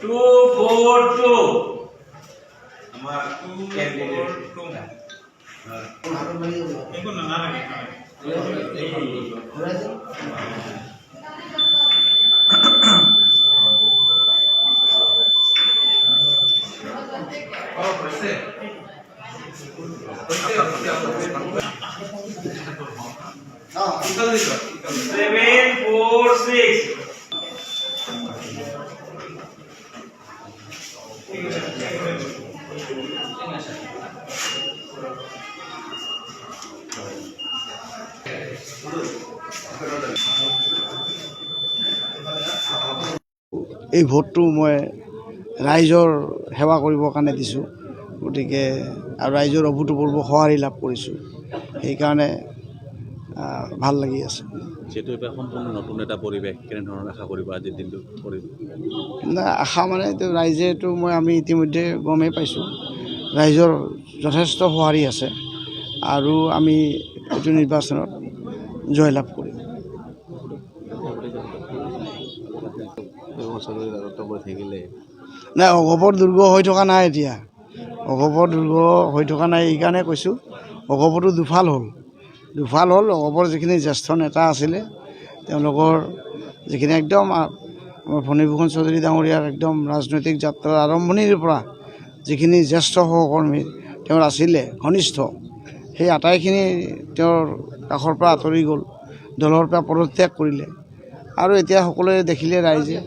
242 আমাৰ ক্যান্ডিডেট এখন না Seven, four, six. এই ভোটটো মই ৰাইজৰ সেৱা কৰিবৰ কাৰণে দিছোঁ, গতিকে আৰু ৰাইজৰ অভূতপূৰ্ব সঁহাৰি লাভ কৰিছোঁ, সেইকাৰণে ভাল লাগি আছে। যিহেতু এটা সম্পূৰ্ণ নতুন এটা পৰিৱেশ, কেনেধৰণৰ আশা কৰিব আজিৰ দিনটো কৰিব? না আশা মানে ৰাইজেতো আমি ইতিমধ্যে গমেই পাইছোঁ, ৰাইজৰ যথেষ্ট সঁহাৰি আছে আৰু আমি এইটো নিৰ্বাচনত জয়লাভ কৰিম। নাই, অগপৰ দুৰ্গ হৈ থকা নাই, এতিয়া অগপৰ দুৰ্গ হৈ থকা নাই, এইকাৰণে কৈছোঁ অগপটো দুফাল হ'ল। অগপৰ যিখিনি জ্যেষ্ঠ নেতা আছিলে তেওঁলোকৰ যিখিনি একদম আমাৰ ফণীভূষণ চৌধুৰী ডাঙৰীয়াৰ একদম ৰাজনৈতিক যাত্ৰাৰ আৰম্ভণিৰ পৰা যিখিনি জ্যেষ্ঠ সহকৰ্মী তেওঁৰ আছিলে ঘনিষ্ঠ, সেই আটাইখিনি তেওঁৰ কাষৰ পৰা আঁতৰি গ'ল, দলৰ পৰা পদত্যাগ কৰিলে। আৰু এতিয়া সকলোৱে দেখিলে ৰাইজে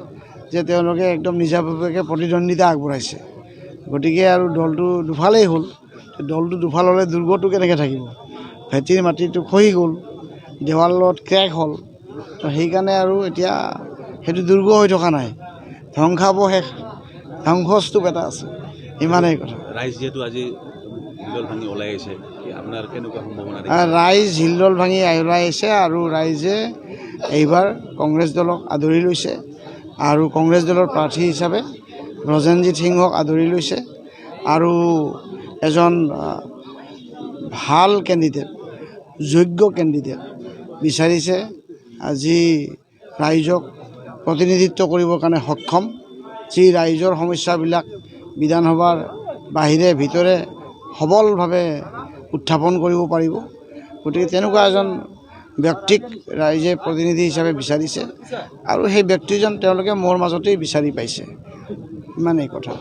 যে তেওঁলোকে একদম নিজাববীয়াকৈ প্ৰতিদ্বন্দ্বিতা আগবঢ়াইছে, গতিকে আৰু দলটো দুফালেই হ'ল। দলটো দুফাল হ'লে দুৰ্গটো কেনেকৈ থাকিব? ভেটিৰ মাটিটো খহি গ'ল, দেৱালত ক্ৰেক হ'ল, তো সেইকাৰণে আৰু এতিয়া সেইটো দুৰ্গ হৈ থকা নাই, ধ্বংসাৱশেষ ধ্বংসস্তূপ এটা আছে, ইমানেই কথা। ৰাইজ যিহেতু আজি হিলদল ভাঙি ওলাই আহিছে, আপোনাৰ কেনেকুৱা সম্ভাৱনা? ৰাইজ হিলদল ভাঙি ওলাই আহিছে আৰু ৰাইজে এইবাৰ কংগ্ৰেছ দলক আদৰি লৈছে আৰু কংগ্ৰেছ দলৰ প্ৰাৰ্থী হিচাপে ব্ৰজেনজিৎ সিঙক আদৰি লৈছে আৰু এজন ভাল কেণ্ডিডেট, যোগ্য কেণ্ডিডেট বিচাৰিছে, যি ৰাইজক প্ৰতিনিধিত্ব কৰিবৰ কাৰণে সক্ষম, যি ৰাইজৰ সমস্যাবিলাক বিধানসভাৰ বাহিৰে ভিতৰে সবলভাৱে উত্থাপন কৰিব পাৰিব। গতিকে তেনেকুৱা এজন ব্যক্তিক ৰাইজে প্ৰতিনিধি হিচাপে বিচাৰিছে আৰু সেই ব্যক্তিজন তেওঁলোকে মোৰ মাজতেই বিচাৰি পাইছে, ইমানেই কথা।